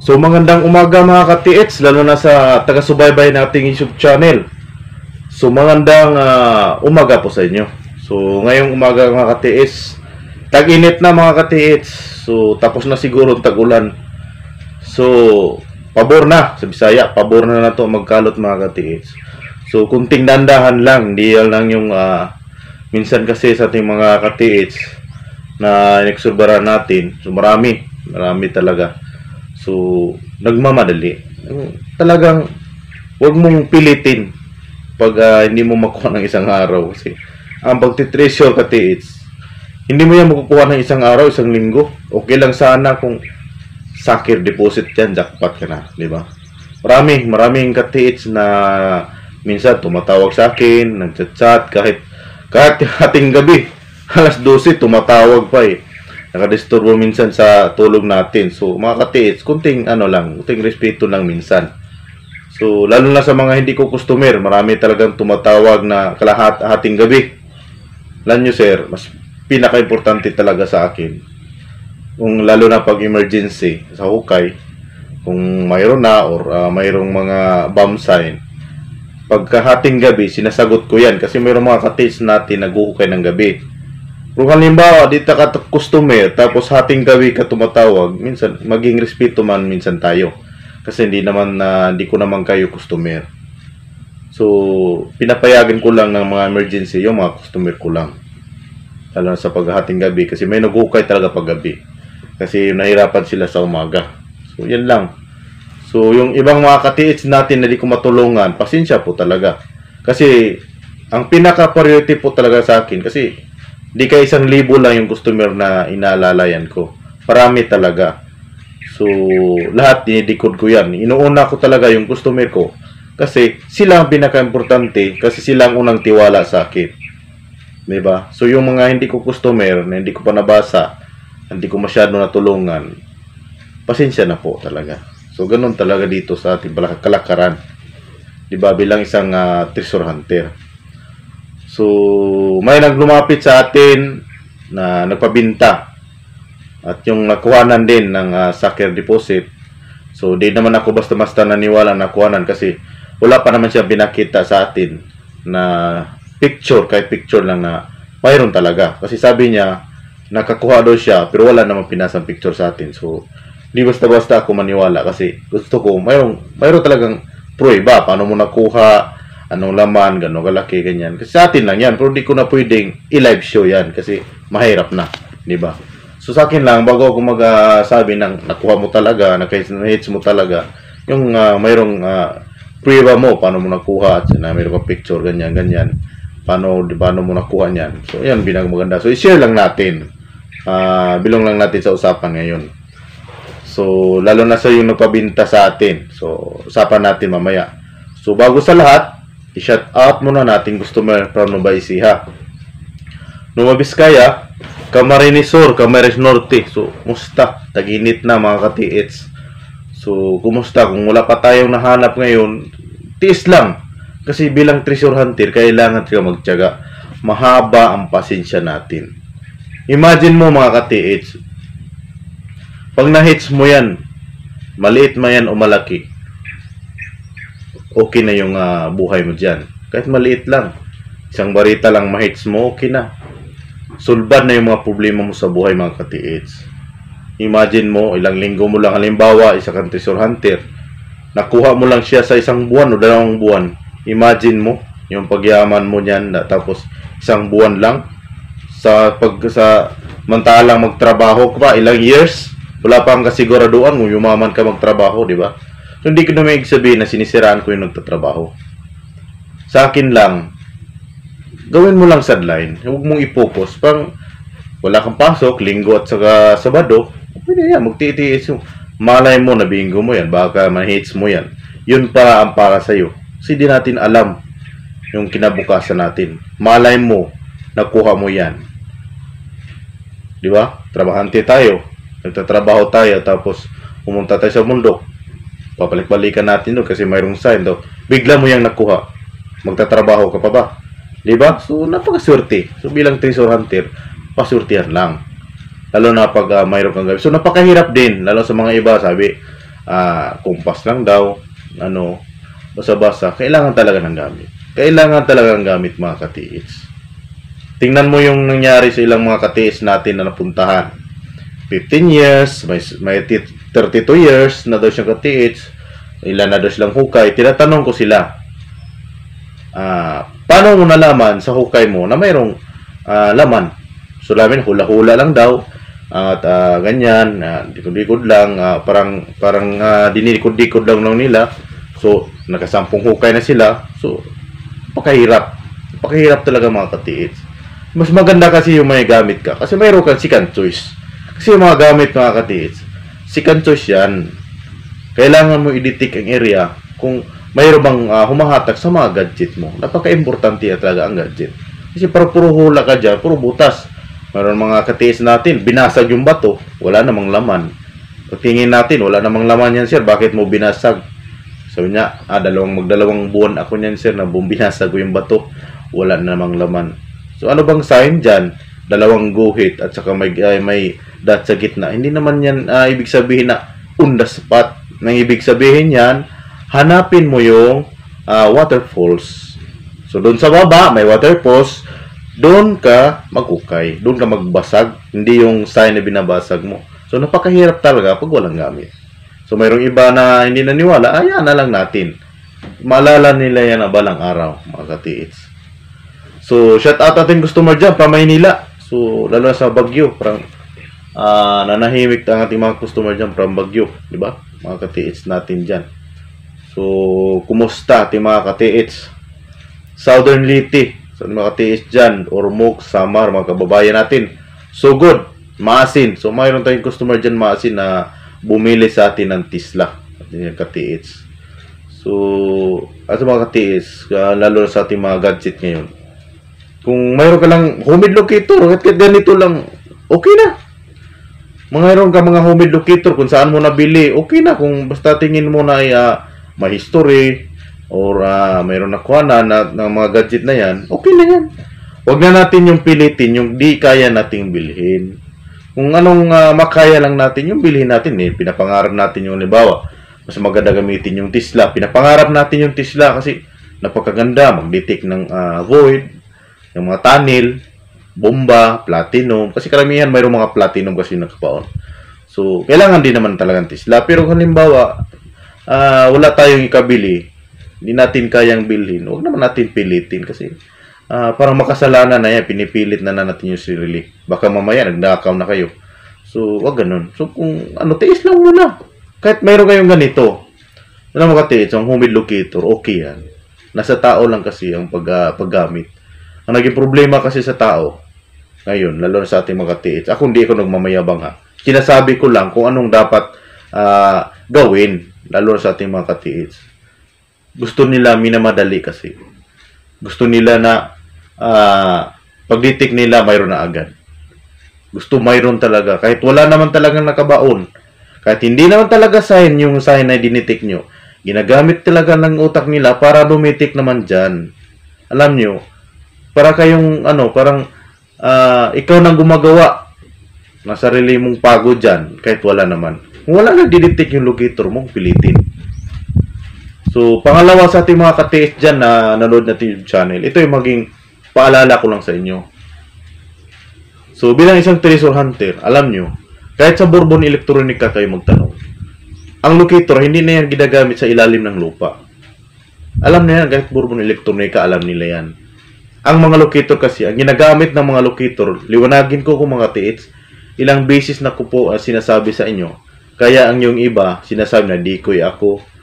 So magandang umaga mga ka-TH, lalo na sa taga-subaybay nating YouTube channel. So magandang umaga po sa inyo. So ngayong umaga mga ka-TH, tag-init na mga ka-TH. So tapos na siguro ang tag-ulan. So pabor na sa Bisaya, pabor na to magkalot mga ka-TH. So kunting dandahan lang, di lang yung minsan kasi sa ating mga ka-TH na ineksurbaran natin. So marami talaga. So, nagmamadali. Talagang, huwag mong pilitin pag hindi mo makuha ng isang araw. Kasi, ang pagtitreasure ka, TH, hindi mo yan makukuha ng isang araw, isang linggo. Okay lang sana kung sakir deposit yan, jackpot ka na, di ba? Maraming ka-TH na minsan tumatawag sa akin, nagchat-chat, kahit ating gabi, alas 12, tumatawag pa eh. Nakadisturbo minsan sa tulog natin. So, mga ka-TH, kunting respeto lang minsan. So, lalo na sa mga hindi ko customer, marami talagang tumatawag na hating gabi. Alam nyo, sir, mas pinaka-importante talaga sa akin. Kung lalo na pag emergency sa hukay, kung mayroon na or mayroong mga bomb sign, pagka hating gabi, sinasagot ko yan. Kasi mayroong mga ka-TH natin nag-uhukay ng gabi. Kung halimbawa, dito ka customer, tapos hating gabi ka tumatawag, minsan, maging respeto man minsan tayo. Kasi hindi ko naman kayo customer. So, pinapayagan ko lang ng mga emergency, yung mga customer ko lang. Lalo sa paghahating gabi, kasi may nag-ukay talaga pag gabi. Kasi nahirapan sila sa umaga. So, yan lang. So, yung ibang mga ka-TH natin na di ko matulungan, pasensya po talaga. Kasi, ang pinaka-priority po talaga sa akin, kasi di ka 1,000 lang yung customer na inaalalayan ko. Parami talaga. So, lahat dinidikod ko yan. Inuuna ko talaga yung customer ko. Kasi sila ang pinaka-importante. Kasi sila ang unang tiwala sa akin. Diba? So, yung mga hindi ko customer, na hindi ko pa nabasa, hindi ko masyado natulungan, pasensya na po talaga. So, ganun talaga dito sa ating kalakaran. Diba? Bilang isang treasure hunter. So, may naglumapit sa atin na nagpabinta at yung nakuhanan din ng sakir deposit. So, di naman ako basta-basta naniwala na nakuhanan kasi wala pa naman siya binakita sa atin na picture, kahit picture lang na mayroon talaga. Kasi sabi niya, nakakuha daw siya pero wala naman pinasang picture sa atin. So, di basta-basta ako maniwala kasi gusto ko, mayroon talagang prueba, paano mo nakuha, anong laman, gano'ng kalaki, ganyan. Kasi sa atin lang yan, pero di ko na pwedeng i-live show yan kasi mahirap na, di ba? So sa akin lang, bago ako magsabi ng nakuha mo talaga, na-hits mo talaga, yung mayroong prueba mo, paano mo nakuha, at mayroong ka picture, ganyan, paano mo nakuha yan. So yan, binagmaganda. So i-share lang natin, bilong lang natin sa usapan ngayon. So lalo na sa yung nagpabinta sa atin. So usapan natin mamaya. So bago sa lahat, i-shout out muna nating customer from Nueva Ecija, Nueva Vizcaya, Camarines Sur, Camarines Norte. So, musta? Tag-init na mga ka-TH. So, kumusta? Kung wala pa tayong nahanap ngayon, tiis lang. Kasi bilang treasure hunter, kailangan tayo magtiyaga. Mahaba ang pasensya natin. Imagine mo mga ka-TH, pag na-hits mo yan, maliit man yan o malaki, okay na yung buhay mo dyan. Kahit maliit lang. Isang barita lang ma-hits mo, okay na. Sulbad na yung mga problema mo sa buhay mga ka-TH. Imagine mo, ilang linggo mo lang, halimbawa, isa kang treasure hunter. Nakuha mo lang siya sa 1 buwan o 2 buwan. Imagine mo, yung pagyaman mo niyan, tapos 1 buwan lang. Sa mantalang magtrabaho ka pa, ilang years, wala pa ang kasiguraduhan kung yumaman ka magtrabaho, di ba? So, hindi ko na may sabihin na sinisiraan ko yung nagtatrabaho. Sa akin lang, gawin mo lang sideline. Huwag mong i-focus. Pang wala kang pasok, linggo at saka sabado, pwede yan, magtitiis yung malay mo na bingo mo yan, baka ma-hits mo yan. Yun para ang para sa'yo. Kasi di natin alam yung kinabukasan natin. Malay mo, nakuha mo yan. Di ba? Trabahante tayo. Nagtatrabaho tayo, tapos pumunta tayo sa mundo. Papalik-balikan natin doon kasi mayroong sign daw. Bigla mo yung nakuha. Magtatrabaho ka pa ba? Diba? So, napakaswerte. So, bilang treasure hunter, pasurtihan lang. Lalo na pag mayroon kang gabi. So, napakahirap din. Lalo sa mga iba, sabi, kumpas lang daw, ano, basa-basa, kailangan talaga ng gamit. Kailangan talaga ng gamit, mga katiits. Tingnan mo yung nangyari sa ilang mga katiits natin na napuntahan. 15 years, may 32 years na daw siyang katiits, ilan na daw silang hukay. Tinatanong ko sila, paano mo nalaman sa hukay mo na mayroong laman? So, lamin, hula-hula lang daw. At ganyan, dikod-dikod lang, parang dinikod-dikod lang nila. So, nakasampung hukay na sila. So, pakahirap. Pakahirap talaga, mga katiits. Mas maganda kasi yung may gamit ka. Kasi mayroon kang second choice. Kasi yung mga gamit, mga katiits, second choice yan. Kailangan mo i-detect ang area kung mayroon bang humahatak sa mga gadget mo. Napaka-importante talaga ang gadget. Kasi puro hula ka dyan, puro butas. Mayroon mga katiis natin, binasag yung bato, wala namang laman. Pagtingin natin, wala namang laman yan, sir. Bakit mo binasag? Sabi niya, magdalawang buwan ako niyan, sir, na binasag ko yung bato, wala namang laman. So, ano bang sign dyan? Dalawang guhit at saka may dot sa gitna. Hindi naman yan ibig sabihin na on the spot. Nang ibig sabihin yan, hanapin mo yung waterfalls. So, doon sa baba, may waterfalls. Doon ka mag-ukay. Doon ka magbasag. Hindi yung sign na binabasag mo. So, napakahirap talaga pag walang gamit. So, mayroong iba na hindi naniwala. Ayan na lang natin. Maalala nila yan na balang araw, mga katiits. So, shout out ating customer dyan, pa Maynila. So, lalo na sa Baguio. Parang nanahimik ang ating mga customer dyan from Baguio. Diba? Mga katiits natin dyan. So, kumusta ating mga katiits? Southern Leyte. So, mga katiits dyan. Ormoc, Samar, mga kababayan natin. So, good. Maasin. So, mayroon tayong customer dyan, Maasin, na bumili sa atin ng tisla. Ating mga katiits. So, at mga katiits, lalo na sa ating mga gadget ngayon. Kung mayroon ka lang homemade locator, at ganito lang, okay na. Mayroon ka mga homemade locator kung saan mo nabili, okay na. Kung basta tingin mo na ay may history, or mayroon na kuha na ng mga gadget na yan, okay na yan. Huwag na natin yung pilitin, yung di kaya nating bilhin. Kung anong makaya lang natin, yung bilhin natin, pinapangarap natin yung halimbawa. Mas maganda gamitin yung Tesla. Pinapangarap natin yung Tesla kasi napakaganda, mag-detect ng void, yung mga tunnel, bomba, platinum. Kasi karamihan mayroong mga platinum kasi nakapaon. So, kailangan din naman talagang Tesla. Pero halimbawa, wala tayong ikabili, hindi natin kayang bilhin, huwag naman natin pilitin kasi parang makasalanan na yan, pinipilit na natin yung sarili. Baka mamaya, nagnakaw na kayo. So, wag ganun. So, kung tiis lang muna. Kahit mayroon kayong ganito, alam mo katiis, ang homemade locator, okay yan. Nasa tao lang kasi ang paggamit. Ang naging problema kasi sa tao, ngayon, lalo na sa ating mga katiits, ako hindi ko nagmamayabang ha. Sinasabi ko lang kung anong dapat gawin, lalo na sa ating mga katiits. Gusto nila minamadali kasi. Gusto nila na pagditik nila, mayroon na agad. Gusto mayroon talaga. Kahit wala naman talagang nakabaon. Kahit hindi naman talaga sign yung sign na dinitik nyo. Ginagamit talaga ng utak nila para dumitik naman dyan. Alam nyo, para kayong parang ikaw nang gumagawa ng sarili mong pagod dyan kahit wala naman. Kung wala nang didetect yung locator mo, pilitin. So, pangalawa sa ating mga katiis dyan na nanood natin yung channel, ito yung maging paalala ko lang sa inyo. So, bilang isang treasure hunter, alam nyo, kahit sa Bourbon Electronica kayo magtanong, ang locator, hindi na yan ginagamit sa ilalim ng lupa. Alam na yan, kahit Bourbon Electronica, alam nila yan. Ang mga locator kasi, ang ginagamit ng mga locator, liwanagin ko kung mga katiits, ilang beses na ko po sinasabi sa inyo. Kaya ang yung iba, sinasabi na decoy ako,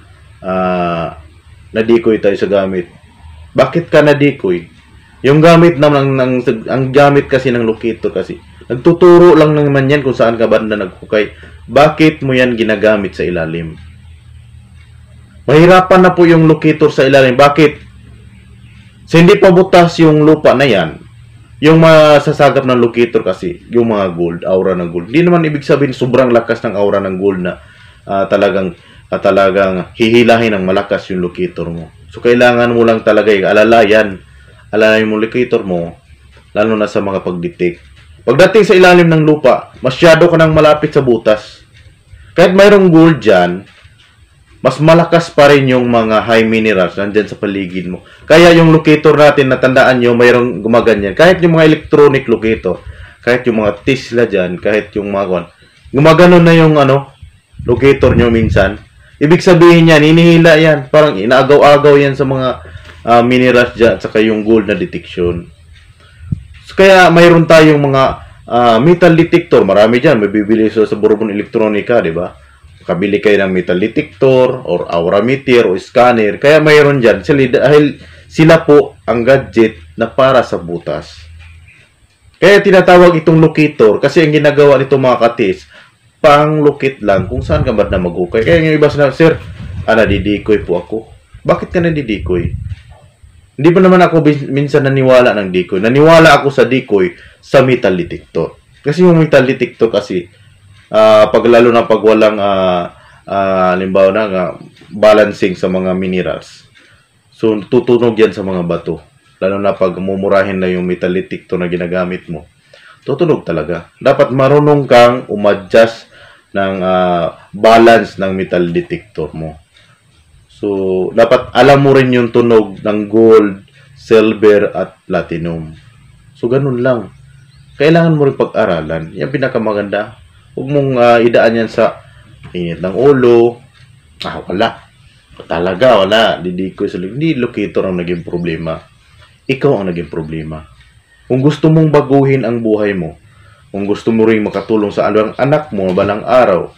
na-decoy tayo sa gamit. Bakit ka na-decoy? Yung gamit naman, ang gamit kasi ng locator kasi, nagtuturo lang naman yan kung saan ka banda nagkukay. Bakit mo yan ginagamit sa ilalim? Mahirapan na po yung locator sa ilalim. Bakit? So, hindi pa butas yung lupa na yan. Yung masasagap ng locator kasi, yung mga gold, aura ng gold. Hindi naman ibig sabihin sobrang lakas ng aura ng gold na talagang hihilahin ng malakas yung locator mo. So, kailangan mo lang talaga alalayan mo locator mo, lalo na sa mga pag-detect. Pagdating sa ilalim ng lupa, masyado ka nang malapit sa butas. Kahit mayroong gold dyan, mas malakas pa rin yung mga high minerals nandyan sa paligid mo. Kaya yung locator natin, natandaan nyo, mayroong gumaganyan. Kahit yung mga electronic locator, kahit yung mga Tesla dyan, kahit yung mga gumaganon na yung locator nyo minsan. Ibig sabihin yan, hinihila yan. Parang inaagaw-agaw yan sa mga minerals dyan, at saka yung gold na detection. So, kaya mayroon tayong mga metal detector. Marami dyan, may bibili sa Bourbon Electronica, di ba? Kabili kayo ng metal detector or aura meter o scanner. Kaya mayroon dyan. Dahil sila po ang gadget na para sa butas. Kaya tinatawag itong locator kasi ang ginagawa nito mga katis, pang-locate lang kung saan ka ba na mag-ukay. Kaya yung iba sila, sir, nadidikoy po ako. Bakit ka nadidikoy? Hindi pa naman ako minsan naniwala ng decoy. Naniwala ako sa decoy sa metal detector. Kasi yung metal detector kasi, pag lalo na pag walang halimbawa na balancing sa mga minerals. So tutunog yan sa mga bato. Lalo na pag mumurahin na yung metal detector na ginagamit mo. Tutunog talaga. Dapat marunong kang umadjust ng balance ng metal detector mo. So dapat alam mo rin yung tunog ng gold, silver at platinum. So ganun lang. Kailangan mo rin pag-aralan. Yan pinakamaganda. Huwag mong idaan yan sa init ng ulo. Wala. Talaga, wala. Hindi locator ang naging problema. Ikaw ang naging problema. Kung gusto mong baguhin ang buhay mo, kung gusto mo rin makatulong sa anak mo balang araw,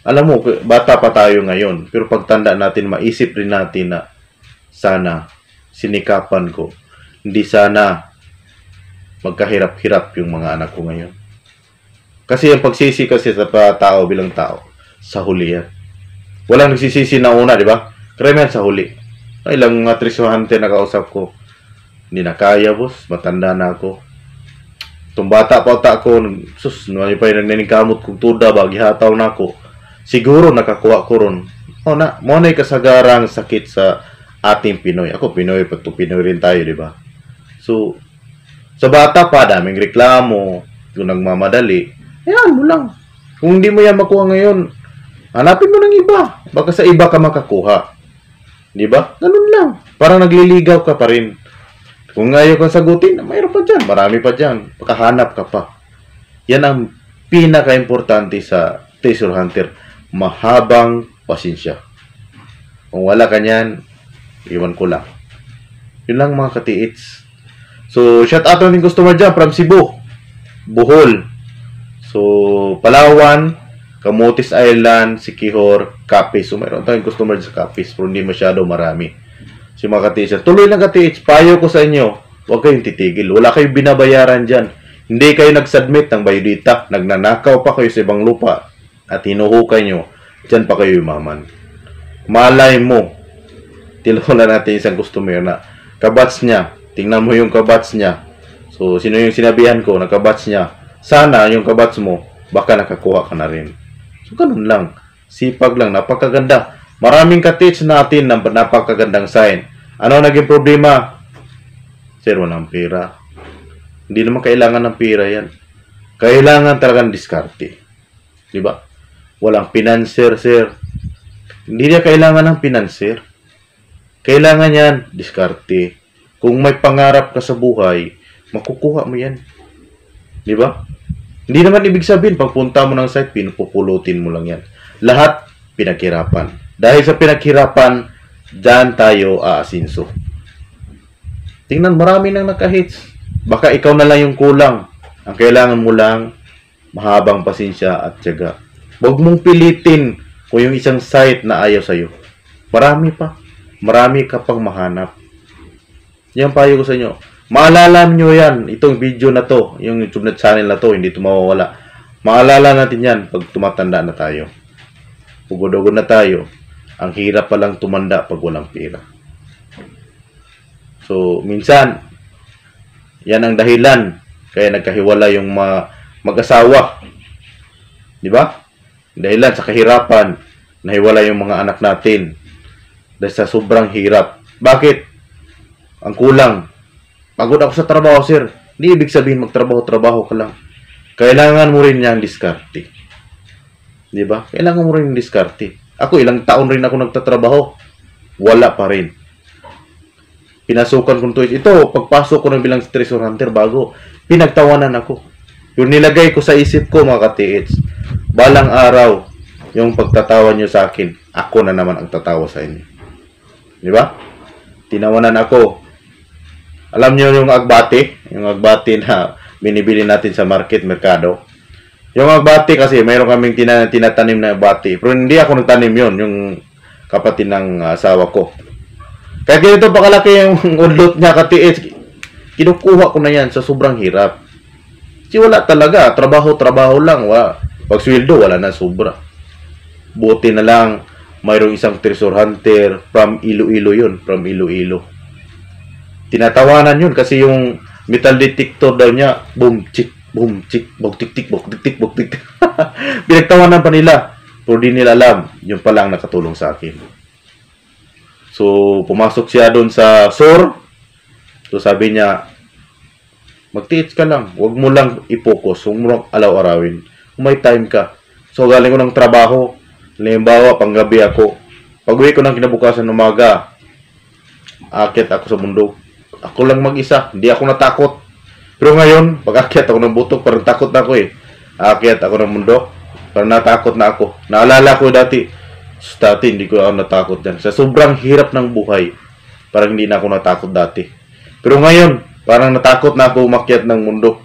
alam mo, bata pa tayo ngayon. Pero pagtanda natin, maisip rin natin na sana sinikapan ko. Hindi sana magkahirap-hirap yung mga anak ko ngayon. Kasi ang pagsisi kasi sa tao bilang tao, sa huli yan. Walang nagsisisi na una, di ba? Karamihan sa huli. Ilang mga treasuhante na kausap ko. Hindi na kaya, boss. Matanda na ako. Itong bata pa ako, ano pa yung nagniningkamot kong tuda, baghihataw na ako. Siguro nakakuha ko ron. Mo na kasagarang sakit sa ating Pinoy. Ako, Pinoy, pati Pinoy rin tayo, di ba? So, sa bata pa, daming reklamo, kung nagmamadali, ayan mo lang. Kung hindi mo yan makuha ngayon, hanapin mo ng iba. Baka sa iba ka makakuha. Di ba? Ganun lang. Parang nagliligaw ka pa rin. Kung ngayon kang sagutin, mayroon pa dyan. Marami pa dyan. Pakahanap ka pa. Yan ang pinaka-importante sa treasure hunter. Mahabang pasensya. Kung wala ka niyan, iwan ko lang. Yun lang mga katiits. So, shout out natin customer dyan from Cebu, Bohol. So, Palawan, Camotes Island, Siquijor, Capiz. So, mayroon tayong customer sa Capiz, pero hindi masyado marami. Si mga katiits, tuloy lang katiits, payo ko sa inyo, huwag kayong titigil. Wala kayong binabayaran dyan. Hindi kayo nag-submit ng biodata, nagnanakaw pa kayo sa ibang lupa, at hinuhukay nyo, dyan pa kayo yumaman. Malay mo, tinulan natin isang customer na kabats niya, tingnan mo yung kabats niya. So, sino yung sinabihan ko na kabats niya? Sana yung kabats mo, baka nakakuha ka na rin. So, ganun lang. Sipag lang, napakaganda. Maraming ka-teach natin na napakagandang sign. Ano naging problema? Sir, walang pera. Hindi naman kailangan ng pera yan. Kailangan talagang diskarte. Diba? Walang pinanser, sir. Hindi niya kailangan ng pinanser. Kailangan yan, diskarte. Kung may pangarap ka sa buhay, makukuha mo yan. Diba? Hindi naman ibig sabihin, pagpunta mo ng site, pinupupulutin mo lang yan. Lahat, pinaghirapan. Dahil sa pinaghirapan, dyan tayo aasinso. Tingnan, marami nang naka-hits. Baka ikaw na lang yung kulang. Ang kailangan mo lang, mahabang pasensya at tiyaga. Huwag mong pilitin kung yung isang site na ayaw sa'yo. Marami pa. Marami ka pang mahanap. Yan payo ko sa inyo. Maalala nyo yan, itong video na to, yung YouTube na channel na to, hindi ito mawawala. Maalala natin yan pag tumatanda na tayo. Pugod-ugod na tayo. Ang hirap palang tumanda pag walang pera. So, minsan, yan ang dahilan kaya nagkahiwala yung mag-asawa. Di ba? Dahilan sa kahirapan, nahiwala yung mga anak natin. Dahil sa sobrang hirap. Bakit? Ang kulang. Pagod ako sa trabaho, sir. Hindi ibig sabihin magtrabaho-trabaho ka lang. Kailangan mo rin niyang diskarte. Di ba? Kailangan mo rin yung diskarte. Ako, ilang taon rin ako nagtatrabaho. Wala pa rin. Pinasukan ko to. Ito, pagpasok ko ng bilang treasure hunter bago, pinagtawanan ako. Yung nilagay ko sa isip ko, mga ka-TH, balang araw, yung pagtatawa nyo sa akin, ako na naman ang tatawa sa inyo. Di ba? Tinawanan ako. Alam nyo yung agbati na binibili natin sa market, merkado. Yung agbati kasi, mayroon kaming tinatanim na agbati. Pero hindi ako nagtanim yun, yung kapatid ng asawa ko. Kaya ganito pa kalaki yung udlot niya, ka-TH. Kinukuha ko na yan sa sobrang hirap. Kasi wala talaga. Trabaho lang. Pag sweldo, wala na sobra. Buti na lang, mayroong isang treasure hunter from Iloilo yun. From Iloilo. Tinatawanan yun kasi yung metal detector daw niya, boom, chik, bog tik, bog tik. Pinagtawanan pa nila. Pero di nila alam, yun pala ang nakatulong sa akin. So, pumasok siya doon sa SOR. So, sabi niya, mag-TH ka lang. Huwag mo lang i-focus. Huwag mo lang alaw-arawin. Kung may time ka. So, galing ko ng trabaho. Halimbawa, panggabi ako. Pag-uwi ko ng kinabukasan umaga, aakyat ako sa bundok. Ako lang mag-isa. Hindi ako natakot. Pero ngayon, pag-aakyat ako ng butok, parang takot na ako eh. Aakyat ako ng bundok. Parang natakot na ako. Naalala ko dati hindi ko ako natakot dyan. Sa sobrang hirap ng buhay, parang hindi na ako natakot dati. Pero ngayon, parang natakot na ako umakyat ng mundo.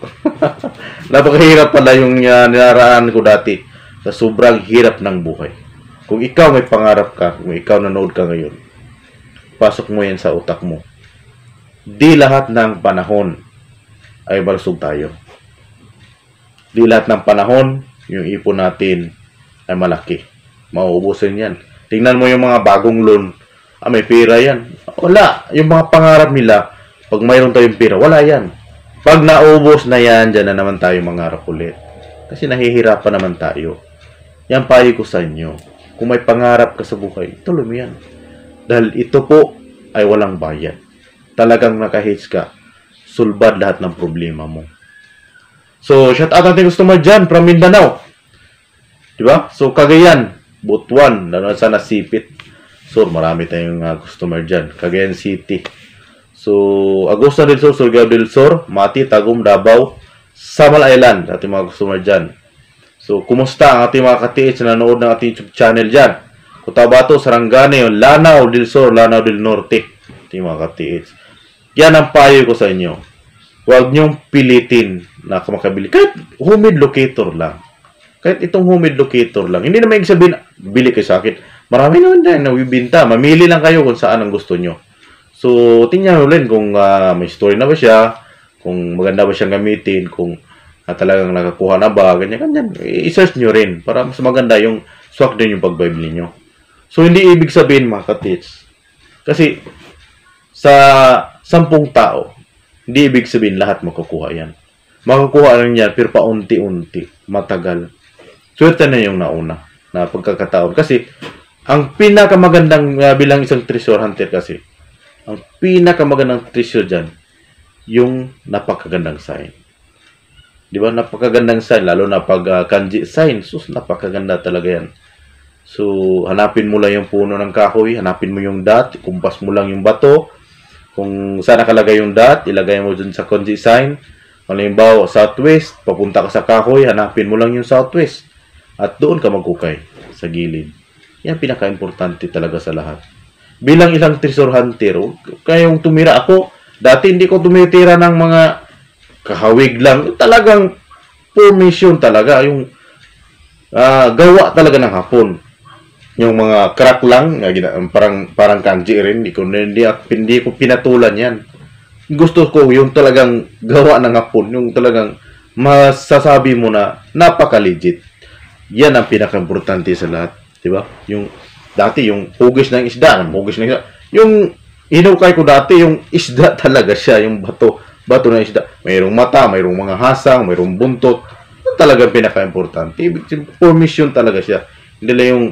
Napakahirap pala yung nilaraan ko dati. Sa sobrang hirap ng buhay. Kung ikaw may pangarap ka, kung ikaw nanood ka ngayon, pasok mo yan sa utak mo. Di lahat ng panahon ay malusog tayo. Di lahat ng panahon, yung ipon natin ay malaki. Mauubusin yan. Tingnan mo yung mga bagong loan. May pera yan. Wala. Yung mga pangarap nila, pag mayroon tayong pera, wala yan. Pag naubos na yan, dyan na naman tayo mangarap ulit. Kasi nahihirapan naman tayo. Yan payo ko sa inyo. Kung may pangarap ka sa buhay, tuloy mo yan. Dahil ito po ay walang bayad. Talagang nakahits ka. Sulbad lahat ng problema mo. So, shout out natin customer dyan from Mindanao. Diba? So, Cagayan, Butuan, sa Nasipit. So, marami tayong customer dyan. Cagayan City. So, Agosta del Sur, Surigao del Sur, Mati, Tagum, Davao, Samal Island, ating mga customer dyan. So, kumusta ang ating mga ka-TH na nanood ng ating YouTube channel dyan? Cotabato, Sarangani, Lanao del Sur, Lanao del Norte, ating mga ka-TH. Yan ang payo ko sa inyo. Huwag niyong pilitin na makabili. Kahit humid locator lang. Kahit itong humid locator lang. Hindi naman yung sabihin, bili kayo sa akin. Marami naman din na bibinta. Mamili lang kayo kung saan ang gusto nyo. So, tingnan nyo rin kung may story na ba siya, kung maganda ba siyang gamitin, kung talagang nakakuha na ba, ganyan. I-search nyo rin para mas maganda yung swak din yung pagbibili nyo. So, hindi ibig sabihin mga ka-TH. Kasi, sa 10 tao, hindi ibig sabihin lahat makukuha yan. Makukuha lang yan, pero paunti-unti, matagal. Swerte na yung nauna na pagkakataon. Kasi, ang pinakamagandang bilang isang treasure hunter kasi, ang pinakamagandang treasure dyan, yung napakagandang sign. Di ba? Napakagandang sign, lalo na pag kanji sign. Sus, napakaganda talaga yan. So, hanapin mo lang yung puno ng kahoy, hanapin mo yung dot, kumpas mo lang yung bato. Kung saan nakalagay yung dot, ilagay mo dun sa kanji sign. Halimbawa, southwest, papunta ka sa kahoy, hanapin mo lang yung southwest. At doon ka magkukay sa gilid. Yan pinaka-importante talaga sa lahat. Bilang ilang treasure hunter, kayong tumira ako, dati hindi ko tumitira ng mga kahawig lang. Talagang formation talaga. Yung gawa talaga ng hapon. Yung mga crack lang, parang kanji rin. Hindi ko pinatulan yan. Gusto ko yung talagang gawa ng hapon. Yung talagang masasabi mo na napaka-legit. Yan ang pinaka-importante sa lahat. Diba? Yung dati, yung hugis ng isda. Yung hinukay ko dati, yung isda talaga siya. Yung bato ng isda. Mayroong mata, mayroong mga hasang, mayroong buntot. Yan talagang pinaka-importante. Formation talaga siya. Hindi lang yung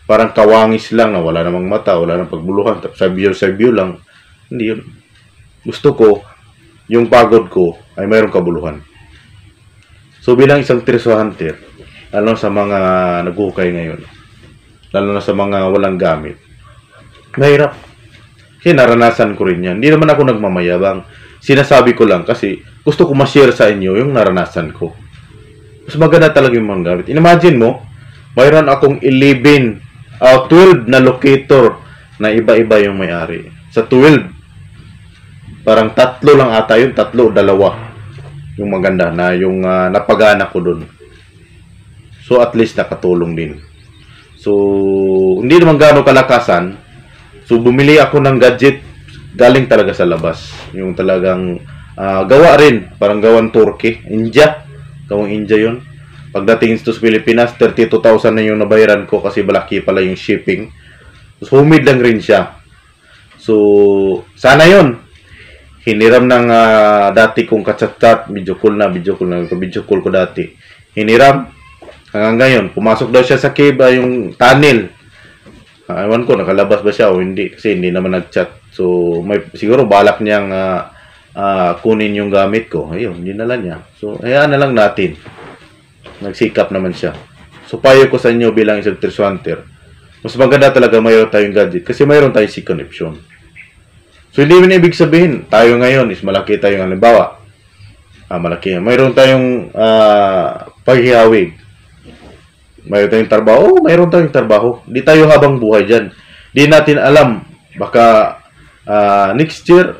parang kawangis lang na wala namang mata, wala namang pagbuluhan. Sa view lang. Hindi yun. Gusto ko, yung pagod ko ay mayroong kabuluhan. So bilang isang treasure hunter, sa mga nagukay ngayon, lalo na sa mga walang gamit. Mahirap. Kasi naranasan ko rin yan. Hindi naman ako nagmamayabang. Sinasabi ko lang kasi gusto ko ma-share sa inyo yung naranasan ko. Mas maganda talaga yung mga gamit. Imagine mo, mayroon akong 12 na locator na iba-iba yung may-ari. Sa 12, parang 3 lang ata yun, 3 o 2 yung maganda na yung napagana ko dun. So at least nakatulong din. So hindi naman gaano kalakasan. So bumili ako ng gadget galing talaga sa labas. Yung talagang gawa rin, parang gawang Turkey, India. Gawang India yun. Pagdating sa Pilipinas, 32,000 na yung nabayaran ko kasi malaki pala yung shipping. So humid lang rin siya. So sana yun. Hiniram ng dati kong kachat-chat, video call video call ko dati. Hiniram. Hanggang ngayon, pumasok daw siya sa cave, yung tunnel. Ewan ko, nakalabas ba siya o hindi. Kasi hindi naman nag-chat. So, siguro balak niyang kunin yung gamit ko. Ayun, dinala niya. So, hayaan na lang natin. Nagsikap naman siya. So, payo ko sa inyo bilang isang treasure hunter. Mas maganda talaga mayroon tayong gadget. Kasi mayroon tayong second option. So, hindi mo ibig sabihin, tayo ngayon is malaki tayong halimbawa. Malaki. Mayroon tayong paghihawig. Mayroon tayong trabaho. Mayroon tayong trabaho. Di tayo habang buhay dyan. Di natin alam. Baka next year,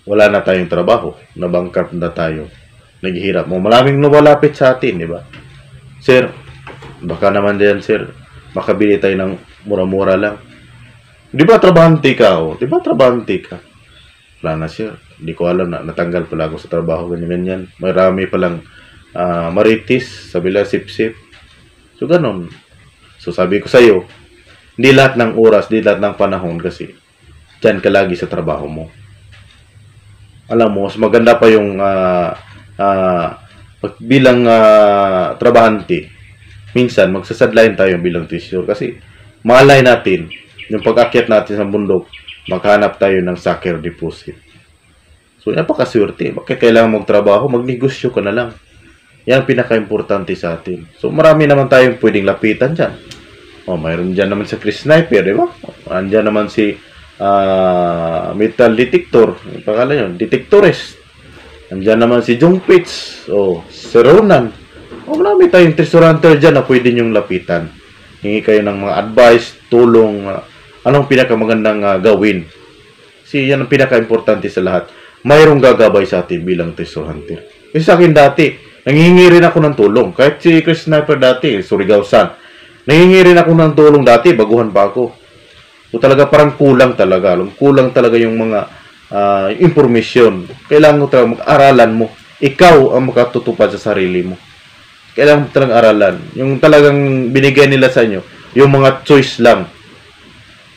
wala na tayong trabaho. Nabankrupt na tayo. Naghihirap mo. Maraming lumalapit sa atin, di ba? Sir, baka naman din, sir, makabili tayo ng mura-mura lang. Di ba trabahante ka? Di ba trabahante ka? Wala na, sir. Hindi ko alam na natanggal pala ako sa trabaho, ganyan-ganyan. Marami palang maritis, sabi lang sip-sip. So, ganun. So, sabi ko sa'yo, hindi lahat ng oras, hindi lahat ng panahon kasi dyan ka lagi sa trabaho mo. Alam mo, mas maganda pa yung bilang trabahante. Minsan, magsasadline tayo bilang teacher kasi malay natin, yung pag-akyat natin sa bundok, maghanap tayo ng sucker deposit. So, napakaswerte. Bakit kailangan magtrabaho? Magnegosyo ka na lang. Yan ang pinaka-importante sa atin. So, marami naman tayong pwedeng lapitan dyan. Mayroon dyan naman sa Chris Sniper, di ba? Andyan naman si metal detector. Yung pangalan yun, detectorist. Andyan naman si Jung Pitts. Si Ronan. Marami tayong treasure hunter dyan na pwede nyong lapitan. Hingi kayo ng mga advice, tulong, anong pinakamagandang gawin. Kasi yan ang pinaka-importante sa lahat. Mayroong gagabay sa atin bilang treasure hunter. Kasi sa akin dati, nangihingi rin ako ng tulong. Kahit si Chris Sniper dati, Surigao-san, nangihingi rin ako ng tulong dati, baguhan pa ako. So talaga parang kulang talaga. Kulang talaga yung mga informasyon. Kailangan mo talaga mag-aralan mo. Ikaw ang makatutupad sa sarili mo. Kailangan mo talagang aralan. Yung talagang binigay nila sa inyo, yung mga choice lang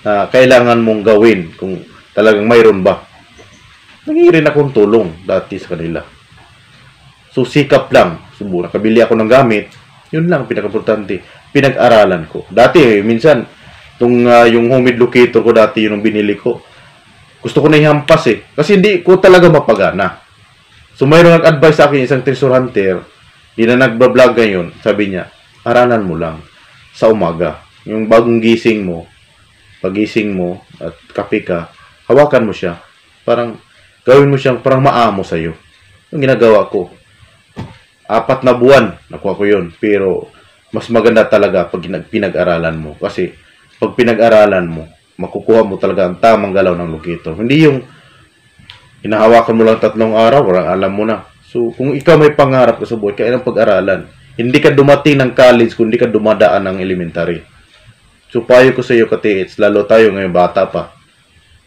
kailangan mong gawin kung talagang mayroon ba. Nangihingi rin akong tulong dati sa kanila. So, sikap lang. Subo, nakabili ako ng gamit. Yun lang, pinaka-importante. Pinag-aralan ko. Dati, minsan, yung homemade locator ko dati, yun ang binili ko. Gusto ko na ihampas eh. Kasi hindi ko talaga mapagana. So, mayroong nag-advise sa akin, isang treasure hunter, di na nagbablog ngayon, sabi niya, aralan mo lang sa umaga. Yung bagong gising mo, pagising mo, at kape ka, hawakan mo siya. Parang, gawin mo siyang parang maamo sa'yo. Yung ginagawa ko. 4 na buwan, nakuha ko yun. Pero, mas maganda talaga pag pinag-aralan mo. Kasi, pag pinag-aralan mo, makukuha mo talaga ang tamang galaw ng locator. Hindi yung hinahawakan mo lang 3 araw, parang alam mo na. So, kung ikaw may pangarap ka sa buhay, kailangan pag-aralan. Hindi ka dumating ng college kung hindi ka dumadaan ng elementary. So, payo ko sa iyo, ka-TH, lalo tayo ngayon bata pa.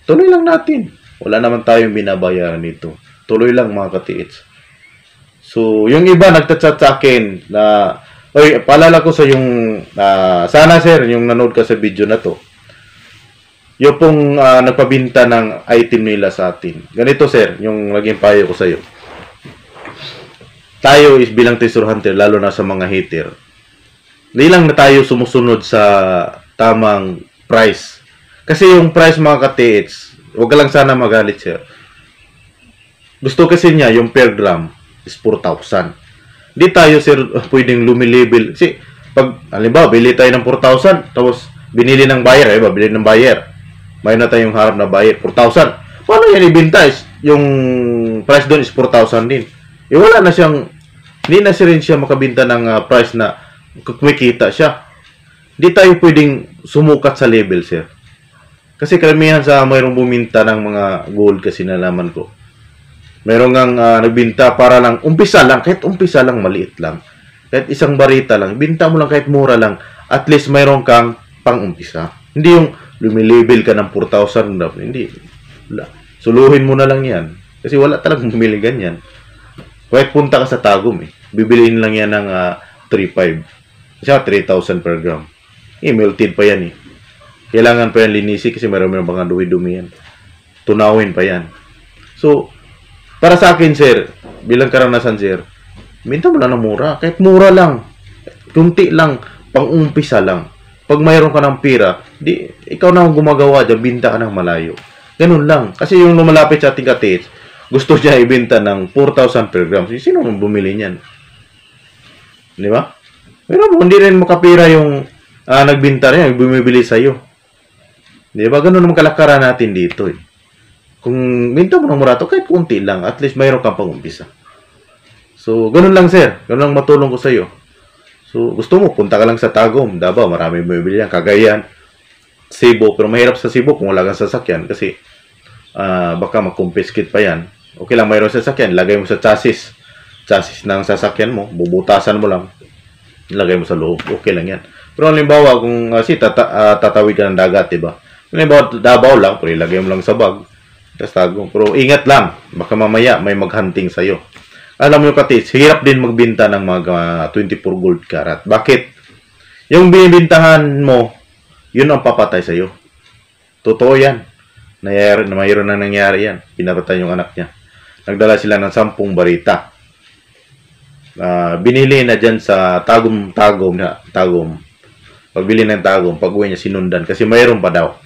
Tuloy lang natin. Wala naman tayong binabayaran nito. Tuloy lang mga ka-TH. So, yung iba nagchat sa akin na, paalala ko sa yung, sana sir, yung nanood ka sa video na to, yung pong nagpabinta ng item nila sa atin. Ganito sir, yung naging payo ko sa iyo. Tayo is bilang treasure hunter, lalo na sa mga hater. Hindi lang na tayo sumusunod sa tamang price. Kasi yung price mga ka-TH, huwag ka lang sana magalit sir. Gusto kasi niya, yung per gram is 4,000. Hindi tayo sir pwedeng lumilibel. Kasi pag, halimbawa, bili tayo ng 4,000, tapos binili ng buyer, binili ng buyer. May na tayong harap na buyer, 4,000. Paano yan ibenta? Yung price doon is 4,000 din. Wala na siyang, hindi na rin siya makabenta ng price na kumikita siya. Hindi tayo pwedeng sumukat sa level, sir. Kasi karamihan sa mayroong buminta ng mga gold kasi nalaman ko. Mayroong ngang nagbinta para lang, umpisa lang, kahit umpisa lang, maliit lang. Kahit isang barita lang, binta mo lang kahit mura lang. At least mayroong kang pang-umpisa. Hindi yung lumilabel ka ng 4,000. Hindi. Wala. Suluhin mo na lang yan. Kasi wala talagang bumili ganyan. Kahit punta ka sa Tagum, bibiliin lang yan ng 3,500. Kasi 3,000 per gram. Melted pa yan . Kailangan pa yan linisi kasi mayroon mga dumi-dumi yan. Tunawin pa yan. So, para sa akin, sir, bilang karanasan, sir, minta mo lang ng mura. Kahit mura lang. Kunti lang. Pang-umpisa lang. Pag mayroon ka ng pira, ikaw na ang gumagawa dyan, binta ka ng malayo. Ganun lang. Kasi yung lumalapit sa ating katits, gusto niya ibenta ng 4,000 per gram. Sino nang bumili niyan? Di ba? Pero hindi rin makapira yung nagbinta rin, bumibili sa'yo. Di ba? Ganun naman kalakaran natin dito . Kung binta mo ng murato, kahit kunti lang, at least mayroon kang pang-umpisa. So, ganun lang, sir. Ganun lang matulong ko sa'yo. So, gusto mo, punta ka lang sa Tagum, Davao, marami bumibili yan. Cagayan, Cebu, pero mahirap sa Cebu kung wala kang sasakyan kasi baka makumpiskit pa yan. Okay lang, mayroon sasakyan, lagay mo sa chassis ng sasakyan mo, bubutasan mo lang, lagay mo sa loob, okay lang yan. Pero halimbawa, kung tatawid ka ng dagat, diba? Halimbawa, Davao lang, pero ilagay mo lang sa bag, tapos Tagum. Pero ingat lang, baka mamaya may maghunting sa'yo. Alam mo katis, hirap din magbinta ng mga 24 gold carat. Bakit? Yung binibintahan mo, yun ang papatay sa'yo. Totoo yan. Mayroon na nangyari yan. Pinapatay yung anak niya. Nagdala sila ng 10 barita. Binili na dyan sa Tagum. Pagbili ng Tagum, pag-uwi niya sinundan. Kasi mayroon pa daw.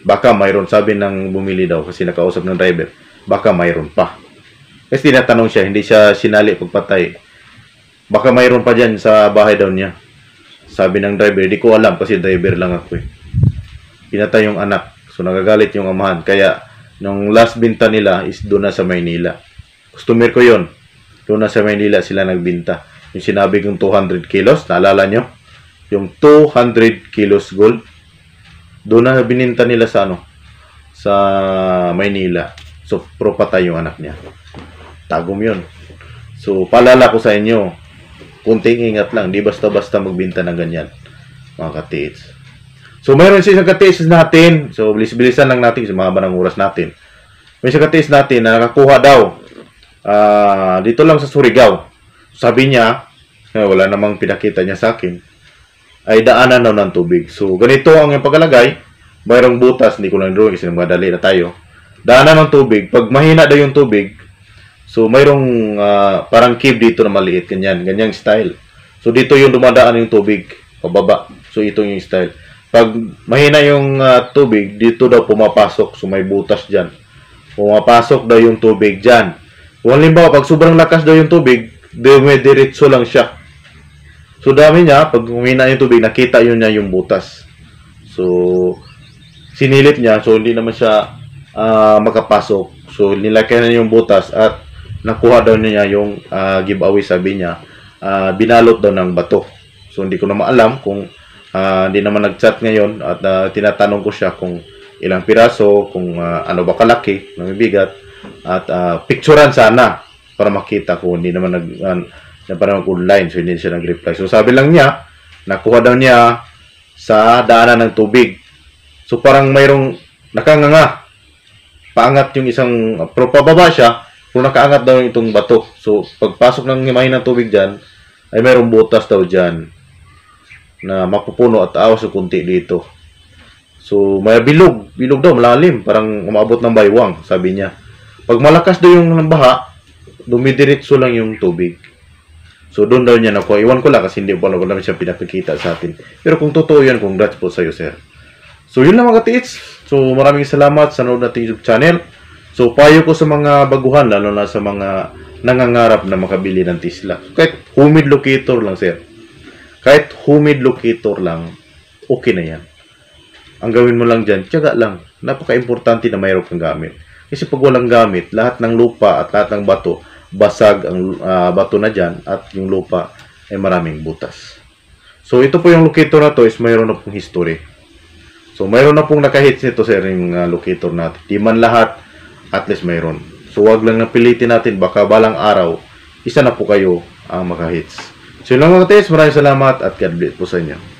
Baka mayroon. Sabi ng bumili daw kasi nakausap ng driver. Baka mayroon pa. Kasi tinatanong siya, hindi siya sinali pagpatay. Baka mayroon pa dyan sa bahay daw niya. Sabi ng driver, di ko alam kasi driver lang ako . Pinatay yung anak. So nagagalit yung amahan. Kaya, nung last binta nila is doon na sa Maynila. Customer ko yun. Doon na sa Maynila sila nagbinta. Yung sinabi kong 200 kilos, naalala nyo? Yung 200 kilos gold. Doon na bininta nila sa sa Maynila. So, propatay yung anak niya. Tagum yun. So, paalala ko sa inyo, kunting ingat lang. Di basta-basta magbinta ng ganyan, mga katiits. So, mayroon isang katiits natin. So, bilis-bilisan lang natin kasi mahaba ng oras natin. May isang katiits natin na nakakuha daw dito lang sa Surigao. Sabi niya, wala namang pinakita niya sa akin, ay daanan daw ng tubig. So, ganito ang yung pagkalagay. Mayroong butas, hindi ko lang drawing kasi madali na tayo. Daanan ng tubig. Pag mahina daw yung tubig, so mayroong parang cave dito na maliit, ganyang style. So dito yung dumadaan yung tubig pababa. So ito yung style. Pag mahina yung tubig, dito daw pumapasok. So may butas diyan. Pumapasok daw yung tubig diyan. Kung halimbawa pag sobrang lakas daw yung tubig, dumidiretso lang siya. So dami niya, pag humina yung tubig, nakita yun niya yung butas. So sinilip niya, so hindi naman siya makapasok. So nilaki na yung butas at nakuha daw niya yung giveaway, sabi niya. Binalot daw ng bato. So hindi ko na maalam kung hindi naman nag-chat ngayon at tinatanong ko siya kung ilang piraso, kung ano ba kalaki, ng bigat, at picturean sana para makita ko. Hindi naman parang online, so hindi siya nag-reply. So sabi lang niya, nakuha daw niya sa daanan ng tubig. So parang mayroong nakanganga. Paangat yung isang, pero pababa siya, kung nakaangat daw itong bato. So pagpasok ng himahin ng tubig dyan, ay mayroong butas daw dyan na mapupuno at awas o kunti dito. So may bilog daw, malalim, parang umabot ng baywang, sabi niya. Pag malakas daw yung baha, dumidiretso lang yung tubig. So doon daw niya nakuha. Iwan ko lang kasi hindi po naman siya pinapakita sa atin. Pero kung totoo yan, congrats po sa'yo, sir. So yun lang mga tiits. So maraming salamat sa nanood nating YouTube channel. So payo ko sa mga baguhan, lalo na sa mga nangangarap na makabili ng Tesla. Kahit humid locator lang, sir. Kahit humid locator lang, okay na yan. ang gawin mo lang dyan, tiyaga lang. Napaka-importante na mayroon kang gamit. Kasi pag walang gamit, lahat ng lupa at lahat ng bato, basag ang bato na dyan at yung lupa ay maraming butas. So, ito po yung locator na to is mayroon na pong history. So, mayroon na pong nakahits nito sa yung locator natin. Di man lahat, at least mayroon. So, wag lang napilitin natin. Baka balang araw, isa na po kayo ang makahits. So, yun lang mga katis. Maraming salamat at God bless po sa inyo.